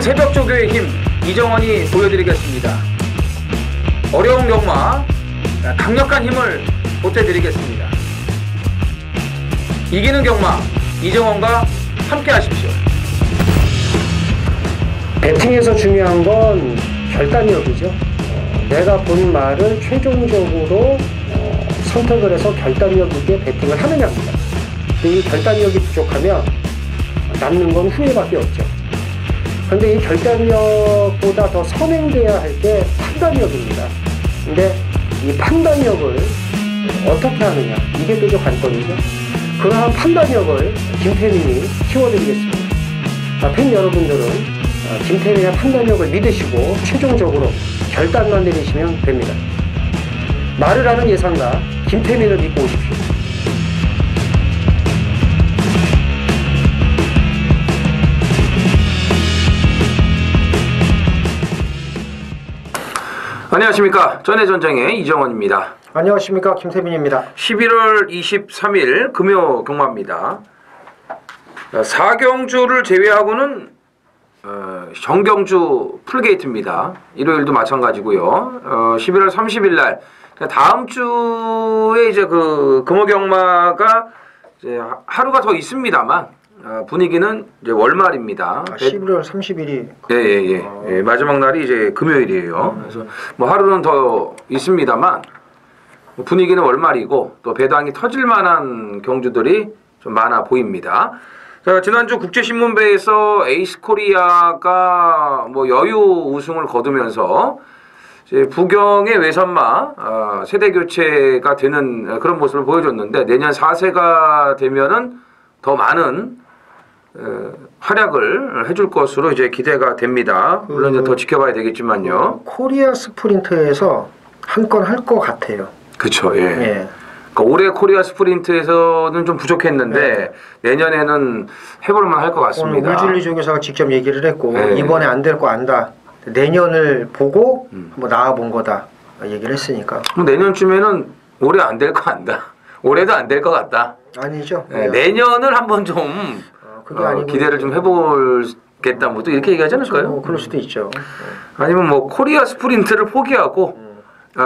새벽 조교의 힘 이정원이 보여드리겠습니다. 어려운 경마 강력한 힘을 보태드리겠습니다. 이기는 경마 이정원과 함께 하십시오. 배팅에서 중요한 건 결단력이죠. 내가 본 말을 최종적으로 선택을 해서 결단력 있게 배팅을 하느냐입니다. 이 결단력이 부족하면 남는 건 후회밖에 없죠. 그런데 이 결단력보다 더 선행돼야 할 게 판단력입니다. 근데 이 판단력을 어떻게 하느냐, 이게 또 관건이죠. 그러한 판단력을 김태민이 키워드리겠습니다. 팬 여러분들은 김태민의 판단력을 믿으시고 최종적으로 결단만 내리시면 됩니다. 말을 하는 예상가 김태민을 믿고 오십시오. 안녕하십니까. 전해전쟁의 이정원입니다. 안녕하십니까. 김태민입니다. 11월 23일 금요 경마입니다. 4경주를 제외하고는 정경주 풀게이트입니다. 일요일도 마찬가지고요. 11월 30일 날 다음 주에 이제 그 금호경마가 이제 하루가 더 있습니다만 분위기는 이제 월말입니다. 11월 30일이 예, 마지막 날이 이제 금요일이에요. 그래서 뭐 하루는 더 있습니다만 분위기는 월말이고 또 배당이 터질 만한 경주들이 좀 많아 보입니다. 자, 지난주 국제신문배에서 에이스코리아가 뭐 여유 우승을 거두면서 이제 부경의 외선마 세대 교체가 되는 그런 모습을 보여줬는데 내년 4세가 되면은 더 많은 활약을 해줄 것으로 이제 기대가 됩니다. 물론 이제 더 지켜봐야 되겠지만요. 코리아 스프린트에서 한 건 할 것 같아요. 그렇죠. 예. 그러니까 올해 코리아 스프린트에서는 좀 부족했는데 내년에는 해볼만 할 것 같습니다. 오늘 물줄리 조교사가 직접 얘기를 했고 이번에 안 될 거 안다. 내년을 보고 한번 나와본 거다 얘기를 했으니까. 내년쯤에는 올해 안 될 거 안다. 올해도 안 될 것 같다. 아니죠. 내년을 한번 좀 기대를 좀 해볼겠다. 뭐 또 이렇게 얘기하지 않을까요? 그럴 수도 있죠. 아니면 뭐 코리아 스프린트를 포기하고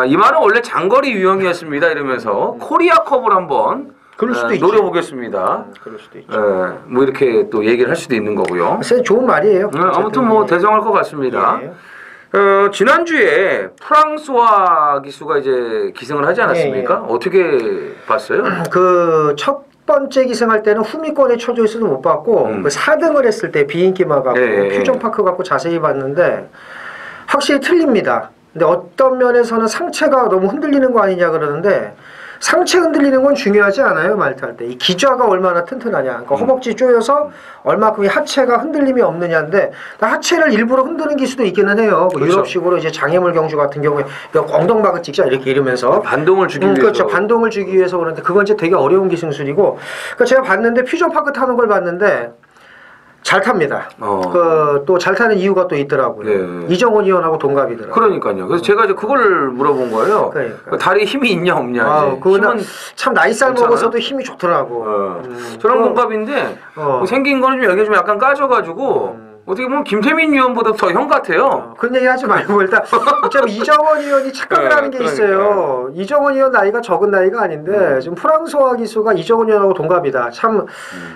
이 말은 원래 장거리 유형이었습니다 이러면서 코리아컵을 한번 그럴 수도 노려보겠습니다. 그럴 수도 있죠. 뭐 이렇게 또 얘기를 할 수도 있는 거고요. 좋은 말이에요. 아무튼 뭐 대성할 것 같습니다. 지난주에 프랑스와 기수가 이제 기승을 하지 않았습니까? 어떻게 봤어요? 그 첫 번째 기승할 때는 후미권에 쳐져 있어도 못 봤고 그 4등을 했을 때 비인기마 갖고 퓨전파크 갖고 자세히 봤는데 확실히 틀립니다. 근데 어떤 면에서는 상체가 너무 흔들리는 거 아니냐 그러는데 상체 흔들리는 건 중요하지 않아요. 말탈 때. 이 기좌가 얼마나 튼튼하냐. 그러니까 허벅지 조여서 얼마큼 이 하체가 흔들림이 없느냐인데 하체를 일부러 흔드는 기수도 있기는 해요. 그렇죠. 유럽식으로 이제 장애물 경주 같은 경우에 엉덩방을 찍자 이렇게 이러면서 반동을 주기 위해서. 그렇죠. 반동을 주기 위해서 그런데 그건 이제 되게 어려운 기승술이고 그러니까 제가 봤는데 퓨전파크 타는 걸 봤는데 잘 탑니다. 또 잘 타는 이유가 또 있더라고요. 이정원 의원하고 동갑이더라고요. 그러니까요. 그래서 제가 이제 그걸 물어본 거예요. 그러니까. 다리에 힘이 있냐 없냐. 그거는 참 나이살 먹어서도 힘이 좋더라고. 저랑 동갑인데 생긴 거는 좀 여기 좀 약간 까져가지고 어떻게 보면 김태민 의원보다 더 형 같아요. 그런 얘기 하지 말고 일단 어차피 이정원 의원이 착각을 하는 게 있어요. 이정원 의원 나이가 적은 나이가 아닌데 지금 프랑스와 기수가 이정원 의원하고 동갑이다. 참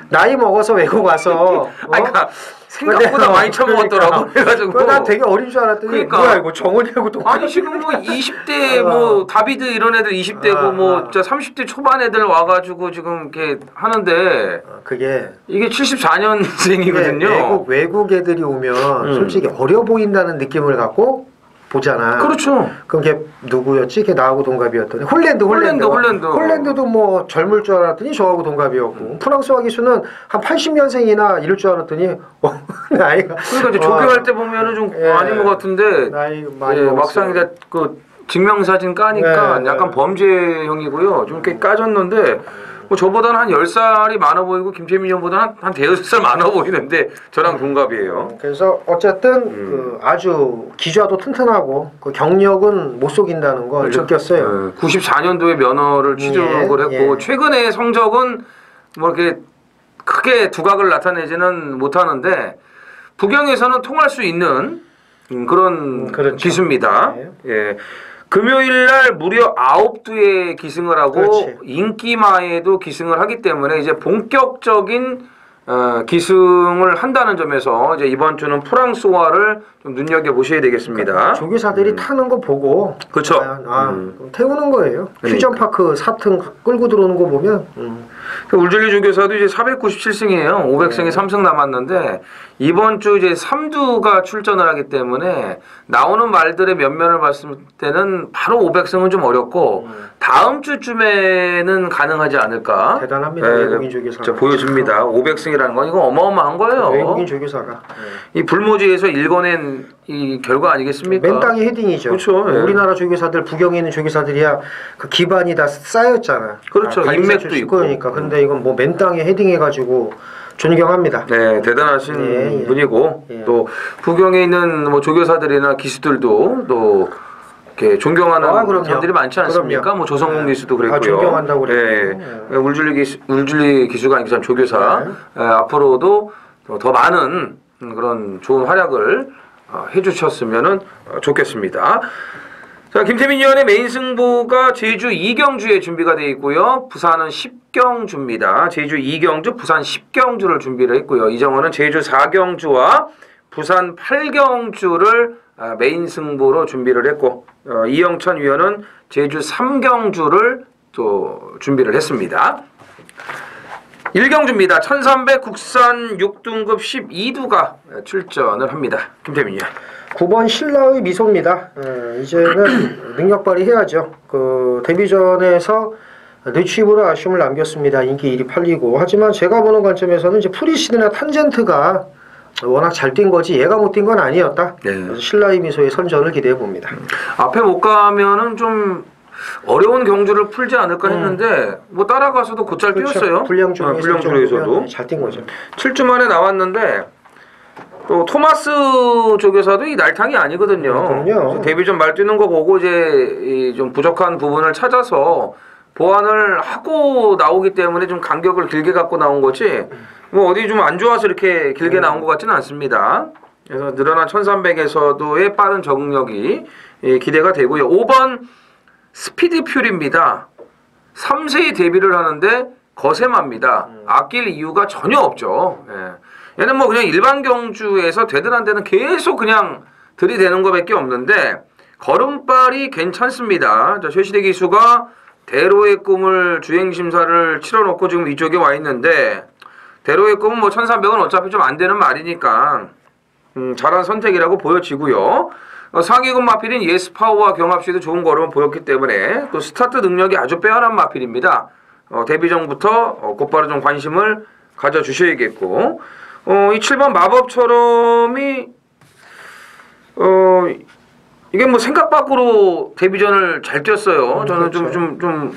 나이 먹어서 외국 와서 그러니까 생각보다 많이 처먹었더라고. 그래가지고 난 되게 어린 줄 알았더니 그러니까. 뭐야 이거 정원이하고 동갑. 아니 지금 뭐 20대 뭐 다비드 이런 애들 20대고 뭐 30대 초반 애들 와가지고 지금 이렇게 하는데 그게 이게 74년생이거든요. 외국 애들이 오면 솔직히 어려 보인다는 느낌을 갖고 보잖아. 그렇죠. 그럼 걔 누구였지? 걔 나하고 동갑이었더니 홀랜드도 뭐 젊을 줄 알았더니 저하고 동갑이었고 프랑스와 기수는 한 80년생이나 이럴 줄 알았더니 나이가 그러니까 이제 조교할 때 보면은 좀 아닌 것 같은데 나이 많이 막상 이제 그 증명사진 까니까 약간 범죄형이고요. 좀 이렇게 까졌는데 뭐 저보다는 한 10살이 많아 보이고 김태민 의원보다는 한 대여섯 살 많아 보이는데 저랑 동갑이에요. 그래서 어쨌든 그 아주 기좌도 튼튼하고 그 경력은 못 속인다는 걸 느꼈어요. 94년도에 면허를 취득을 했고 최근에 성적은 뭐 이렇게 크게 두각을 나타내지는 못하는데 부경에서는 통할 수 있는 그런 그렇죠. 기수입니다. 네. 예. 금요일 날 무려 9두에 기승을 하고 그렇지. 인기마에도 기승을 하기 때문에 이제 본격적인 기승을 한다는 점에서 이제 이번 주는 프랑스와를 좀 눈여겨 보셔야 되겠습니다. 조교사들이 타는 거 보고 그쵸. 그럼 태우는 거예요. 그러니까. 퓨전파크 4등 끌고 들어오는 거 보면 울줄리 조교사도 이제 497승이에요. 500승에 3승 남았는데 이번 주 이제 3두가 출전을 하기 때문에 나오는 말들의 면면을 봤을 때는 바로 500승은 좀 어렵고 다음 주쯤에는 가능하지 않을까. 대단합니다. 외국인 조교사가. 보여줍니다. 500승이라는 건 이거 어마어마한 거예요. 외국인 조교사가. 이 불모지에서 읽어낸 이 결과 아니겠습니까? 맨 땅에 헤딩이죠. 그렇죠. 예. 우리나라 조교사들 부경에 있는 조교사들이야 그 기반이 다 쌓였잖아. 그렇죠. 인맥도 있고. 그러니까 근데 이건 뭐 맨 땅에 헤딩해가지고 존경합니다. 네, 대단하신 분이고 예. 또 부경에 있는 뭐 조교사들이나 기수들도 또 이렇게 존경하는 그럼요. 사람들이 많지 않습니까? 그럼요. 뭐 조성국 기수도 그랬고요. 존경한다고 그랬고. 예. 울줄리 기수가 아니고 조교사 앞으로도 더 많은 그런 좋은 활약을 해주셨으면 좋겠습니다. 자, 김태민 위원의 메인 승부가 제주 2경주에 준비가 되어 있고요. 부산은 10경주입니다. 제주 2경주, 부산 10경주를 준비를 했고요. 이정원은 제주 4경주와 부산 8경주를 메인 승부로 준비를 했고 이영천 위원은 제주 3경주를 또 준비를 했습니다. 1경주입니다. 1300 국산 6등급 12두가 출전을 합니다. 김태민 위원. 9번 신라의 미소입니다. 이제는 능력 발휘해야죠. 그 데뷔전에서 늦추입으로 아쉬움을 남겼습니다. 인기 1위 팔리고. 하지만 제가 보는 관점에서는 이제 프리시드나 탄젠트가 워낙 잘 뛴 거지 얘가 못 뛴 건 아니었다. 네. 그래서 신라의 미소의 선전을 기대해 봅니다. 앞에 못 가면은 좀 어려운 경주를 풀지 않을까 했는데 뭐 따라가서도 곧잘 뛰었어요. 불량 중에서도 잘 뛴 거죠. 7주 만에 나왔는데 또 토마스 조교사도 이 날탕이 아니거든요. 그럼요. 데뷔전 말 뛰는 거 보고 이제 이 좀 부족한 부분을 찾아서 보완을 하고 나오기 때문에 좀 간격을 길게 갖고 나온 거지. 뭐 어디 좀 안 좋아서 이렇게 길게 나온 것 같지는 않습니다. 그래서 늘어난 1300에서도의 빠른 적응력이 기대가 되고요. 5번 스피드 퓨리입니다. 3세에 데뷔를 하는데 거세마입니다. 아낄 이유가 전혀 없죠. 예. 얘는 뭐 그냥 일반 경주에서 되든 안 되든 계속 그냥 들이대는 것밖에 없는데 걸음발이 괜찮습니다. 자, 최시대 기수가 대로의 꿈을 주행심사를 치러놓고 지금 이쪽에 와 있는데 대로의 꿈은 뭐 1300은 어차피 좀 안 되는 말이니까 잘한 선택이라고 보여지고요. 상위급 마필인 예스파워와 경합시도 좋은 걸음을 보였기 때문에 또 스타트 능력이 아주 빼어난 마필입니다. 데뷔 전부터 곧바로 좀 관심을 가져주셔야겠고 이 7번 마법처럼이 이게 뭐 생각 밖으로 데뷔전을 잘 뛰었어요. 저는 그렇죠.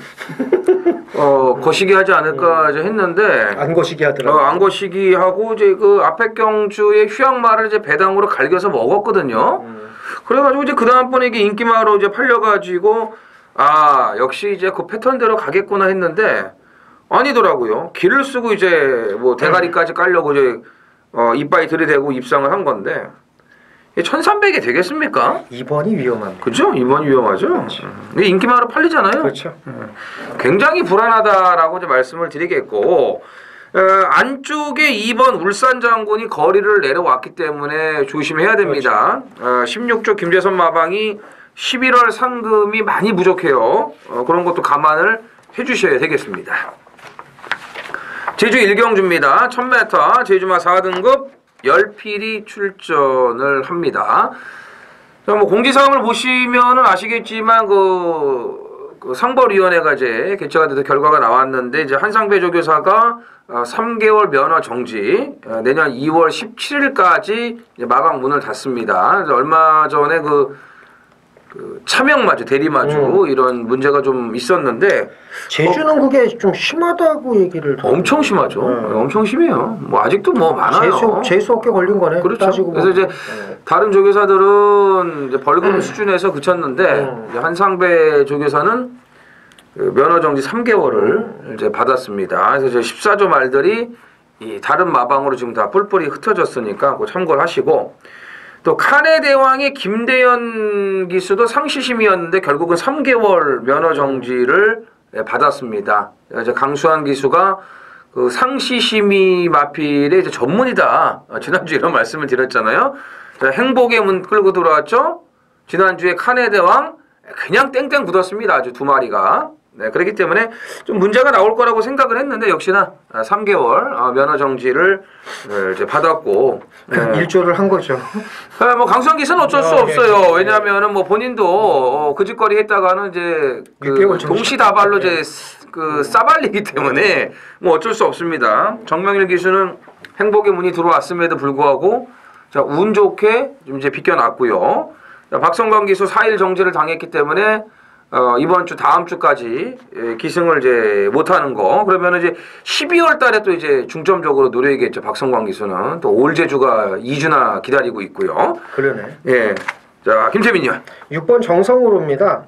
거시기 하지 않을까 했는데 안 거시기 하더라고요. 안 거시기 하고 이제 그 앞에 경주의 휴양마를 이제 배당으로 갈겨서 먹었거든요. 그래가지고 이제 그 다음번에 이게 인기마로 이제 팔려가지고 아 역시 이제 그 패턴대로 가겠구나 했는데 아니더라고요. 기를 쓰고 이제 뭐 대가리까지 깔려고 이제 이빨이 들이대고 입상을 한 건데 1300이 되겠습니까? 2번이 위험합니다. 그죠? 2번이 위험하죠. 이게 인기마로 팔리잖아요. 그렇죠. 굉장히 불안하다라고 이제 말씀을 드리겠고 안쪽에 2번 울산 장군이 거리를 내려왔기 때문에 조심해야 됩니다. 16조 김재선 마방이 11월 상금이 많이 부족해요. 그런 것도 감안을 해주셔야 되겠습니다. 제주 1경주입니다. 1000m 제주마 4등급 10필이 출전을 합니다. 자, 뭐 공지사항을 보시면은 아시겠지만 그 상벌위원회가 이제 개최가 돼서 결과가 나왔는데 이제 한상배 조교사가 3개월 면허 정지, 내년 2월 17일까지 마감 문을 닫습니다. 그래서 얼마 전에 그 차명마주, 대리마주 이런 문제가 좀 있었는데 제주는 그게 좀 심하다고 얘기를 엄청 심하죠. 엄청 심해요. 뭐 아직도 뭐 많아요. 재수 없게 걸린 거네. 그렇죠. 따지고 그래서 이제 다른 조교사들은 이제 벌금 수준에서 그쳤는데 이제 한상배 조교사는 그 면허 정지 3개월을 이제 받았습니다. 그래서 이제 14조 말들이 이 다른 마방으로 지금 다 뿔뿔이 흩어졌으니까 그거 참고를 하시고 또 칸의 대왕의 김대현 기수도 상시심이었는데 결국은 3개월 면허 정지를 받았습니다. 이제 강수환 기수가 그 상시심의 마필의 이제 전문이다. 지난주에 이런 말씀을 드렸잖아요. 행복의 문 끌고 들어왔죠. 지난주에 칸의 대왕 그냥 땡땡 굳었습니다. 아주 두 마리가. 네, 그렇기 때문에 좀 문제가 나올 거라고 생각을 했는데 역시나 3개월 면허 정지를 이제 받았고 일조를 한 거죠. 뭐 강수환 기수는 어쩔 수 없어요. 왜냐하면은 뭐 본인도 그 짓거리 했다가는 이제 그 동시다발로 이제 그 싸발리기 때문에 뭐 어쩔 수 없습니다. 정명일 기수는 행복의 문이 들어왔음에도 불구하고 자, 운 좋게 좀 이제 비껴났고요. 박성광 기수 4일 정지를 당했기 때문에 이번 주 다음 주까지 기승을 이제 못하는 거 그러면 이제 12월 달에 또 이제 중점적으로 노려야겠죠. 박성광 기수는 또 올 제주가 2주나 기다리고 있고요. 그러네. 예. 자, 김채민요. 6번 정성으로입니다.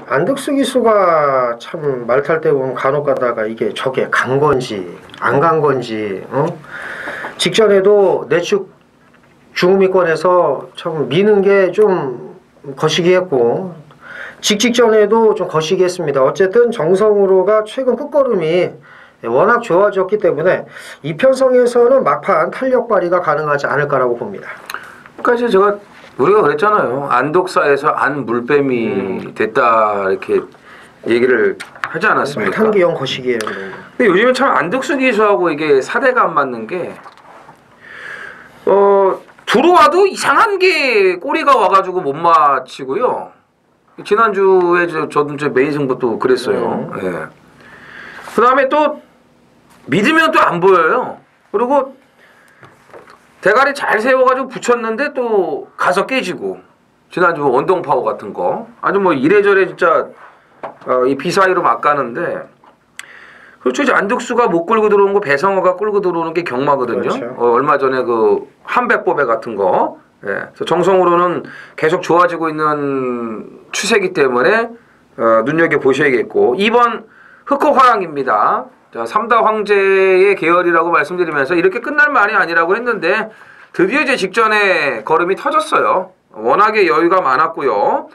안득수 기수가 참 말 탈 때 보면 간혹 가다가 이게 저게 간 건지 안 간 건지 직전에도 내축 중후미권에서 참 미는 게 좀 거시기했고 직전에도 좀 거시기했습니다. 어쨌든 정성으로가 최근 끝걸음이 워낙 좋아졌기 때문에 이 편성에서는 막판 탄력 발휘가 가능하지 않을까라고 봅니다. 그러니까 이제 우리가 그랬잖아요. 안독사에서 안 물뱀이 됐다 이렇게 얘기를 하지 않았습니까? 탄기형 거시기예요. 근데 요즘에 참 안독수 기수하고 이게 사대가 안 맞는 게 들어와도 이상한 게 꼬리가 와가지고 못 맞히고요. 지난주에 저도 메인 승부도 그랬어요. 예. 그 다음에 또 믿으면 또 안 보여요. 그리고 대가리 잘 세워가지고 붙였는데 또 가서 깨지고 지난주 원동파워 같은 거 아주 뭐 이래저래 진짜 이 비사이로 막 가는데 그렇죠. 이제 안득수가 못 끌고 들어오는 거 배성호가 끌고 들어오는 게 경마거든요. 그렇죠. 얼마 전에 그 한백보배 같은 거. 예. 그래서 정성으로는 계속 좋아지고 있는 추세기 때문에 눈여겨 보셔야겠고 2번 흑호화랑입니다. 자, 3다 황제의 계열이라고 말씀드리면서 이렇게 끝날 말이 아니라고 했는데 드디어 이제 직전에 걸음이 터졌어요. 워낙에 여유가 많았고요.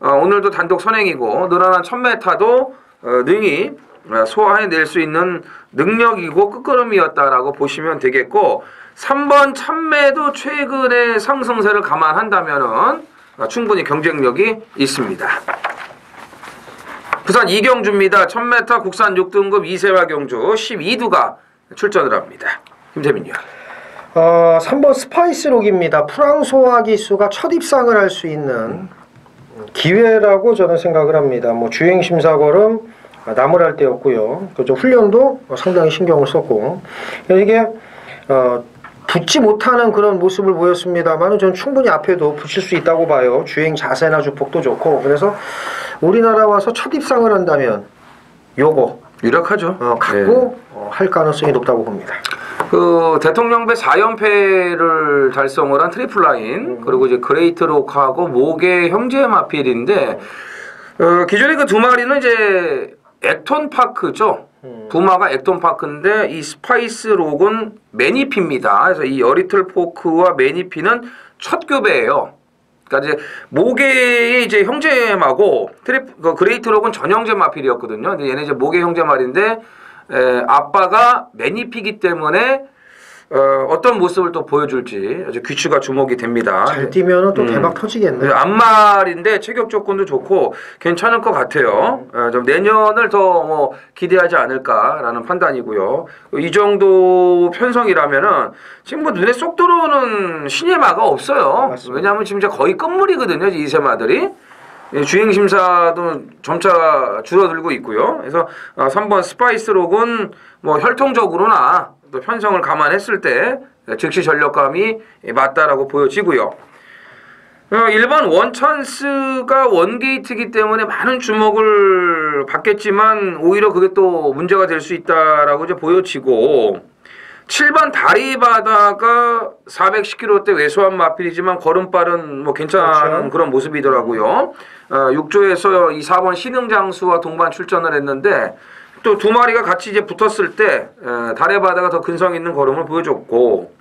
오늘도 단독 선행이고 늘어난 1000m도 능히 소화해낼 수 있는 능력이고 끝걸음이었다라고 보시면 되겠고 3번 참매도 최근의 상승세를 감안한다면은 충분히 경쟁력이 있습니다. 부산 이경주입니다. 1000m 국산 6등급 이세화 경주 12두가 출전을 합니다. 김재민이요. 3번 스파이스록입니다. 프랑소와 기수가 첫 입상을 할 수 있는 기회라고 저는 생각을 합니다. 뭐 주행 심사 걸음 나무랄 때였고요. 그죠. 훈련도 상당히 신경을 썼고 이게 붙지 못하는 그런 모습을 보였습니다만 저는 충분히 앞에도 붙일 수 있다고 봐요. 주행 자세나 주폭도 좋고 그래서 우리나라 와서 첫 입상을 한다면 요거 유력하죠. 갖고 할 가능성이 높다고 봅니다. 그 대통령배 4연패를 달성을 한 트리플라인 그리고 이제 그레이트록하고 모계 형제 마필인데 기존에 그 두 마리는 이제 액톤파크죠. 부마가 액톤파크인데 이 스파이스록은 매니피입니다. 그래서 이 어리틀 포크와 매니피는 첫 교배예요. 그러니까 이제 모계의 이제 형제마고 그레이트록은 전형제 마필이었거든요. 근데 얘네 이제 모계 형제말인데 아빠가 매니피기 때문에 어떤 모습을 또 보여줄지 아주 귀추가 주목이 됩니다. 잘 뛰면 또 대박 터지겠네. 앞말인데 체격 조건도 좋고 괜찮을 것 같아요. 좀 내년을 더 뭐 기대하지 않을까라는 판단이고요. 이 정도 편성이라면은 지금 뭐 눈에 쏙 들어오는 신예마가 없어요. 맞습니다. 왜냐하면 지금 이제 거의 끝물이거든요. 이세마들이. 주행 심사도 점차 줄어들고 있고요. 그래서 3번 스파이스록은 뭐 혈통적으로나 또 편성을 감안했을 때 즉시 전력감이 맞다라고 보여지고요. 1번 원찬스가 원게이트이기 때문에 많은 주목을 받겠지만 오히려 그게 또 문제가 될 수 있다라고 이제 보여지고 7번 다리바다가 410km대 왜소한 마필이지만 걸음발은 뭐 괜찮은 그렇죠. 그런 모습이더라고요. 6조에서 이 4번 신흥장수와 동반 출전을 했는데 또 두 마리가 같이 이제 붙었을 때 달의 바다가 더 근성 있는 걸음을 보여줬고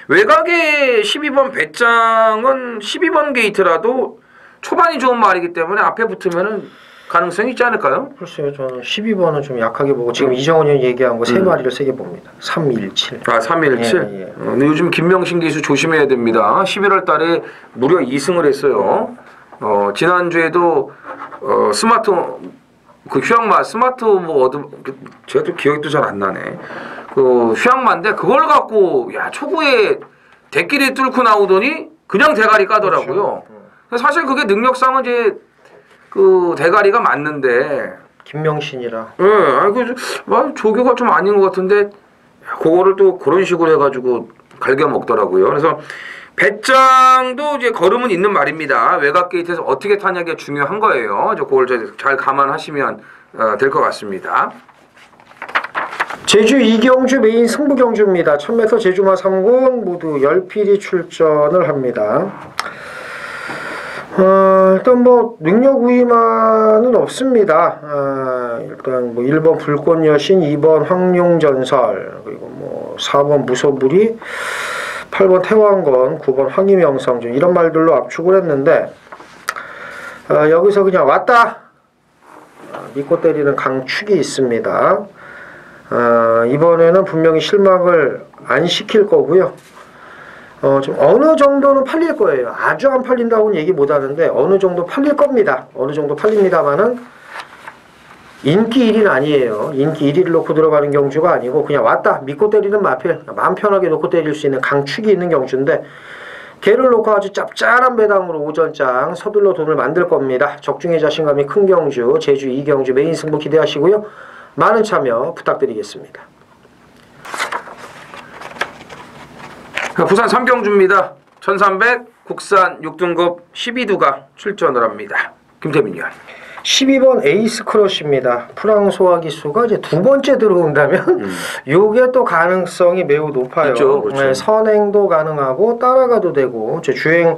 외곽의 12번 배짱은 12번 게이트라도 초반이 좋은 말이기 때문에 앞에 붙으면은 가능성이 있지 않을까요? 글쎄요, 저는 12번은 좀 약하게 보고 지금 이정원 의원이 얘기한 거 세 마리를 세게 봅니다. 317. 아, 317. 예, 예. 근데 요즘 김명신 기수 조심해야 됩니다. 11월 달에 무려 2승을 했어요. 지난주에도 스마트 그 휴양마 스마트 뭐 제가 또 기억이 또 잘 안 나네. 그 휴양마인데 그걸 갖고 야 초구에 대끼리 뚫고 나오더니 그냥 대가리 까더라고요. 그렇죠. 사실 그게 능력상은 이제 그 대가리가 맞는데 김명신이라. 예, 아이고 조교가 좀 아닌 것 같은데 그거를 또 그런 식으로 해가지고 갈겨 먹더라고요. 그래서 배짱도 이제 걸음은 있는 말입니다. 외곽 게이트에서 어떻게 타냐가 중요한 거예요. 그걸 잘 감안하시면 될 것 같습니다. 제주 이경주 메인 승부 경주입니다. 1000m 제주마 3군 모두 10필이 출전을 합니다. 일단 뭐 능력 우위만은 없습니다. 일단 뭐 1번 불꽃여신, 2번 황룡전설, 그리고 뭐 4번 무소불이, 8번 태왕건, 9번 황희명성 이런 말들로 압축을 했는데 여기서 그냥 왔다 믿고 때리는 강축이 있습니다. 이번에는 분명히 실망을 안 시킬 거고요. 좀 어느 정도는 팔릴 거예요. 아주 안 팔린다고는 얘기 못 하는데 어느 정도 팔릴 겁니다. 어느 정도 팔립니다만은 인기 1위는 아니에요. 인기 1위를 놓고 들어가는 경주가 아니고 그냥 왔다 믿고 때리는 마필, 마음 편하게 놓고 때릴 수 있는 강축이 있는 경주인데 걔를 놓고 아주 짭짤한 배당으로 오전장 서둘러 돈을 만들 겁니다. 적중의 자신감이 큰 경주 제주 이경주 메인 승부 기대하시고요. 많은 참여 부탁드리겠습니다. 부산 3경주입니다. 1300 국산 6등급 12두가 출전을 합니다. 김태민 위원. 12번 에이스 크러쉬입니다. 프랑소와 기수가 이제 두 번째 들어온다면 요게 또 가능성이 매우 높아요. 있죠, 그렇죠. 네, 선행도 가능하고 따라가도 되고 주행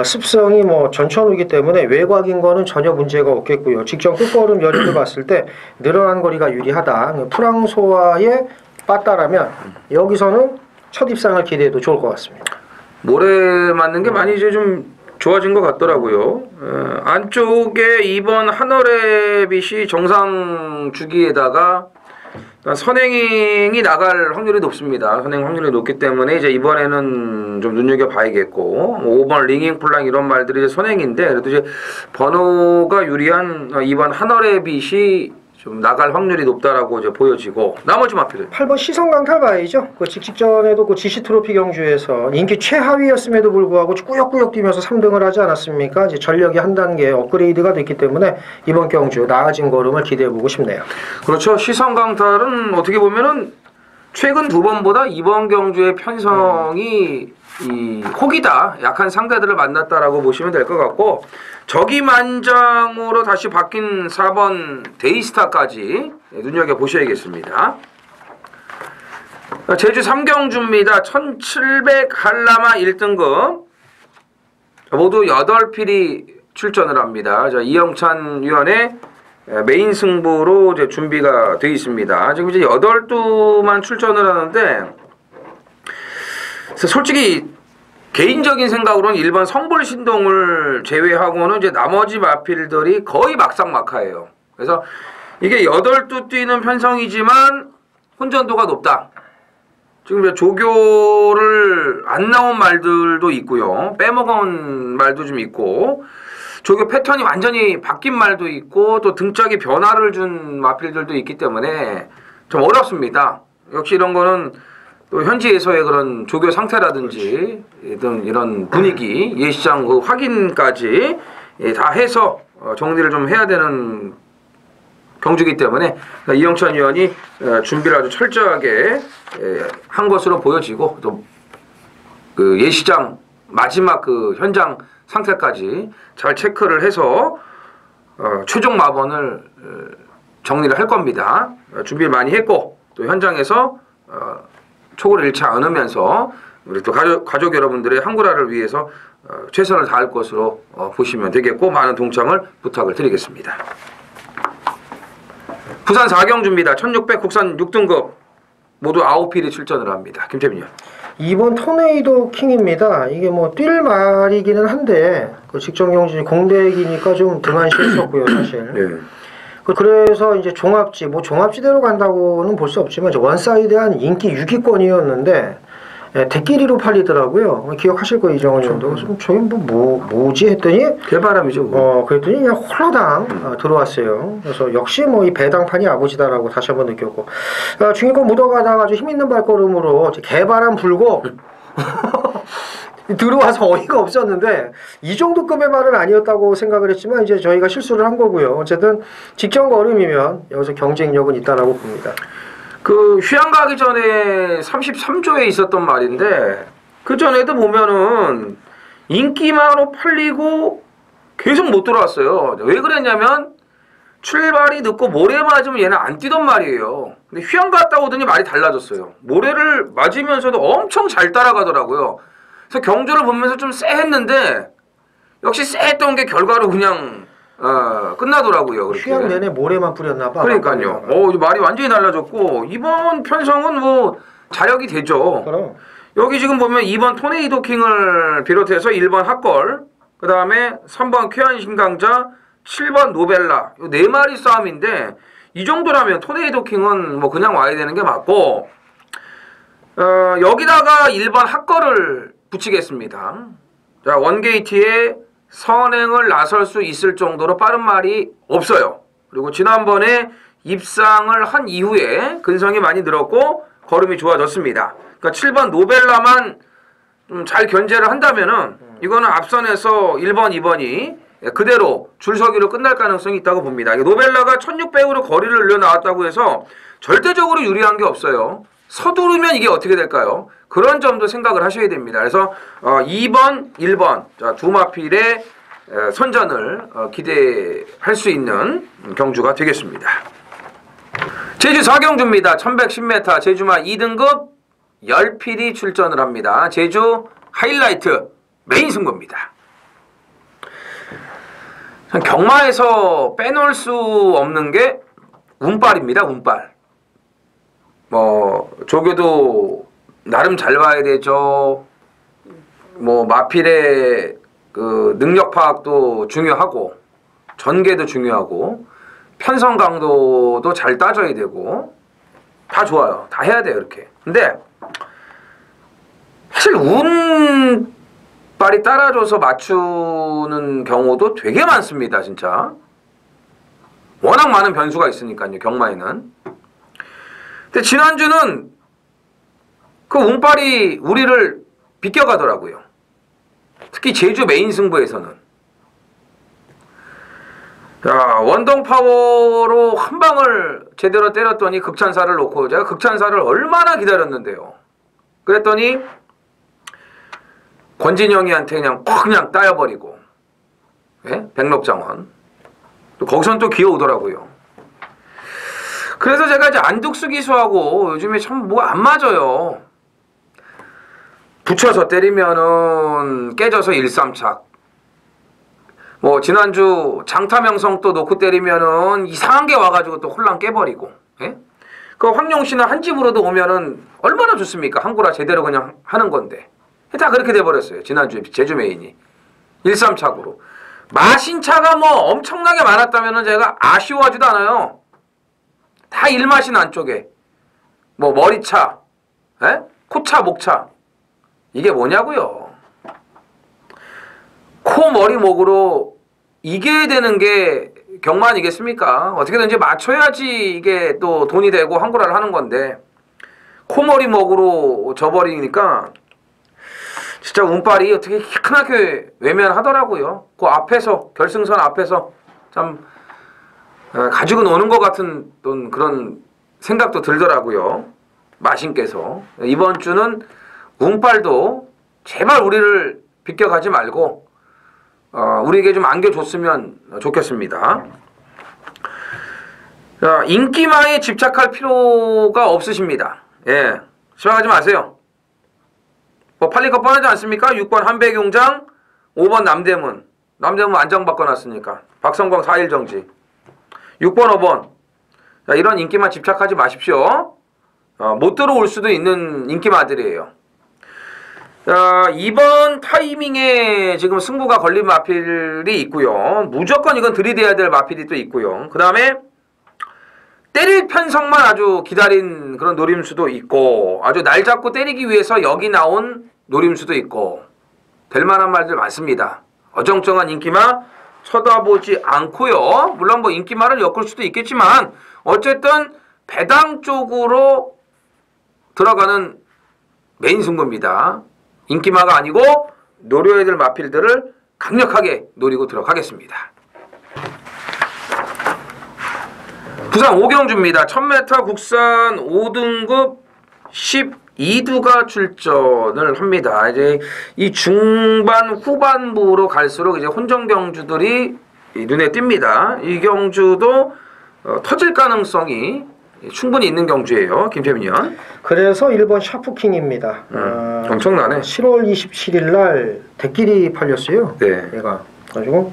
습성이 뭐 전천후기 때문에 외곽인 거는 전혀 문제가 없겠고요. 직전 끝걸음 여리를 봤을 때 늘어난 거리가 유리하다. 프랑소와의 빠따라면 여기서는 첫 입상을 기대해도 좋을 것 같습니다. 모래 맞는 게 많이 이제 좀 좋아진 것 같더라고요. 안쪽에 2번 하늘의빛이 정상 주기에다가 선행이 나갈 확률이 높습니다. 선행 확률이 높기 때문에 이제 이번에는 좀 눈여겨봐야겠고 5번 링잉 플랑 이런 말들이 이제 선행인데 그래도 이제 번호가 유리한 2번 하늘의빛이 좀 나갈 확률이 높다라고 이제 보여지고 나머지 마필은 8번 시성강탈 봐야죠. 그 직전에도 그 GC 트로피 경주에서 인기 최하위였음에도 불구하고 꾸역꾸역 뛰면서 3등을 하지 않았습니까? 이제 전력이 한 단계 업그레이드가 됐기 때문에 이번 경주 나아진 걸음을 기대해 보고 싶네요. 그렇죠. 시성강탈은 어떻게 보면은 최근 두 번보다 이번 경주의 편성이 이 혹이다 약한 상대들을 만났다라고 보시면 될 것 같고 적이만장으로 다시 바뀐 4번 데이스타까지 눈여겨 보셔야겠습니다. 제주 3경주입니다. 1700 한라마 1등급 모두 8필이 출전을 합니다. 이영찬 위원의 메인 승부로 이제 준비가 되어 있습니다. 지금 이제 8두만 출전을 하는데 솔직히 개인적인 생각으로는 1번 성불신동을 제외하고는 이제 나머지 마필들이 거의 막상막하예요. 그래서 이게 8두 뛰는 편성이지만 혼전도가 높다. 지금 조교를 안 나온 말들도 있고요. 빼먹은 말도 좀 있고 조교 패턴이 완전히 바뀐 말도 있고 또 등짝에 변화를 준 마필들도 있기 때문에 좀 어렵습니다. 역시 이런 거는 또 현지에서의 그런 조교 상태라든지 이런 분위기, 예시장 그 확인까지 다 해서 정리를 좀 해야 되는 경주이기 때문에 이영찬 위원이 준비를 아주 철저하게 한 것으로 보여지고 또 그 예시장 마지막 그 현장 상태까지 잘 체크를 해서 최종 마번을 정리를 할 겁니다. 준비를 많이 했고 또 현장에서 초고를 잃지 않으면서 우리 또 가족 여러분들의 한구라를 위해서 최선을 다할 것으로 보시면 되겠고 많은 동참을 부탁을 드리겠습니다. 부산 4경주입니다. 1600 국산 6등급 모두 9필이 출전을 합니다. 김태민요. 2번 토네이도 킹입니다. 이게 뭐 뛸 말이기는 한데 그 직전 경주 공백이니까 좀 등한시했었고요, 사실. 네. 그래서 이제 종합지, 뭐 종합지대로 간다고는 볼 수 없지만 원사이드한 인기 6위권이었는데 대끼리로 팔리더라고요. 기억하실 거예요, 이정원 형도. 좀 저희 뭐지 했더니 개바람이죠. 뭐. 그랬더니 그냥 홀라당 들어왔어요. 그래서 역시 뭐 이 배당판이 아버지다라고 다시 한번 느꼈고, 중위권 묻어가다가 아주 힘 있는 발걸음으로 개바람 불고 들어와서 어이가 없었는데 이 정도 급의 말은 아니었다고 생각을 했지만 이제 저희가 실수를 한 거고요. 어쨌든 직전 걸음이면 여기서 경쟁력은 있다라고 봅니다. 그 휴양 가기 전에 33조에 있었던 말인데 그 전에도 보면은 인기만으로 팔리고 계속 못 들어왔어요. 왜 그랬냐면 출발이 늦고 모래 맞으면 얘는 안 뛰던 말이에요. 근데 휴양 갔다 오더니 말이 달라졌어요. 모래를 맞으면서도 엄청 잘 따라가더라고요. 그래서 경주를 보면서 좀 쎄했는데 역시 쎄했던 게 결과로 그냥 끝나더라고요. 그렇게. 휴양 내내 모래만 뿌렸나 봐. 그러니까요. 말이 완전히 달라졌고 이번 편성은 뭐 자력이 되죠. 그럼. 여기 지금 보면 2번 토네이도 킹을 비롯해서 1번 핫걸, 그 다음에 3번 쾌한 신강자, 7번 노벨라, 이 4마리 싸움인데 이 정도라면 토네이도 킹은 뭐 그냥 와야 되는 게 맞고 여기다가 1번 핫걸을 붙이겠습니다. 자, 원게이트에 선행을 나설 수 있을 정도로 빠른 말이 없어요. 그리고 지난번에 입상을 한 이후에 근성이 많이 늘었고 걸음이 좋아졌습니다. 그러니까 7번 노벨라만 좀 잘 견제를 한다면은 이거는 앞선에서 1번, 2번이 그대로 줄서기로 끝날 가능성이 있다고 봅니다. 노벨라가 1600으로 거리를 늘려 나왔다고 해서 절대적으로 유리한 게 없어요. 서두르면 이게 어떻게 될까요? 그런 점도 생각을 하셔야 됩니다. 그래서 2번, 1번 자, 두 마필의 선전을 기대할 수 있는 경주가 되겠습니다. 제주 4경주입니다. 1110m 제주마 2등급 10필이 출전을 합니다. 제주 하이라이트 메인 승부입니다. 경마에서 빼놓을 수 없는 게 운빨입니다. 운빨. 조교도 나름 잘 봐야 되죠. 마필의 그 능력 파악도 중요하고 전개도 중요하고 편성 강도도 잘 따져야 되고 다 좋아요. 다 해야 돼요. 이렇게. 근데 사실 운빨이 따라줘서 맞추는 경우도 되게 많습니다. 진짜. 워낙 많은 변수가 있으니까요. 경마에는. 근데 지난주는 그 운빨이 우리를 비껴가더라고요. 특히 제주 메인 승부에서는. 자, 원동파워로 한 방을 제대로 때렸더니 극찬사를 놓고 제가 극찬사를 얼마나 기다렸는데요. 그랬더니 권진영이한테 그냥 따여버리고, 예? 백록장원. 또 거기선 또 기어오더라고요. 그래서 제가 이제 안둑수 기수하고 요즘에 참 뭐가 안 맞아요. 붙여서 때리면은 깨져서 1-3착. 지난주 장타명성 또 놓고 때리면은 이상한 게 와가지고 또 홀랑 깨버리고. 예? 그 황룡씨는 한 집으로도 오면은 얼마나 좋습니까? 한구라 제대로 그냥 하는 건데. 다 그렇게 돼버렸어요. 지난주에 제주 메인이. 1-3착으로. 마신차가 엄청나게 많았다면은 제가 아쉬워하지도 않아요. 다 일마신 안쪽에. 머리차, 예? 코차, 목차. 이게 뭐냐고요. 코, 머리, 목으로 이겨야 되는 게 경마 아니겠습니까? 어떻게든지 맞춰야지 이게 또 돈이 되고 한구라를 하는 건데 코, 머리, 목으로 져버리니까 진짜 운빨이 어떻게 희한하게 외면하더라고요. 그 앞에서 결승선 앞에서 참 가지고 노는 것 같은 그런 생각도 들더라고요. 마신께서. 이번 주는 운빨도 제발 우리를 비껴가지 말고 우리에게 좀 안겨줬으면 좋겠습니다. 자, 인기마에 집착할 필요가 없으십니다. 예, 실망하지 마세요. 팔릴 거 뻔하지 않습니까? 6번 한백용장, 5번 남대문. 남대문 안정 바꿔놨으니까. 박성광 4일 정지. 6번, 5번. 자, 이런 인기만 집착하지 마십시오. 못 들어올 수도 있는 인기마들이에요. 자, 이번 타이밍에 지금 승부가 걸린 마필이 있고요. 무조건 이건 들이대야 될 마필이 또 있고요. 그 다음에 때릴 편성만 아주 기다린 그런 노림수도 있고, 아주 날 잡고 때리기 위해서 여기 나온 노림수도 있고, 될 만한 말들 많습니다. 어정쩡한 인기마 쳐다보지 않고요. 물론 뭐 인기마를 엮을 수도 있겠지만 어쨌든 배당 쪽으로 들어가는 메인 승부입니다. 인기마가 아니고 노려야 될 마필들을 강력하게 노리고 들어가겠습니다. 부산 오경주입니다. 1000m 국산 5등급 12두가 출전을 합니다. 이제 이 중반 후반부로 갈수록 이제 혼전 경주들이 눈에 띕니다. 이 경주도 터질 가능성이 충분히 있는 경주예요. 김태민 의원. 그래서 1번 샤프킹입니다. 엄청나네. 7월 27일 날 대끼리 팔렸어요. 네. 얘가. 가지고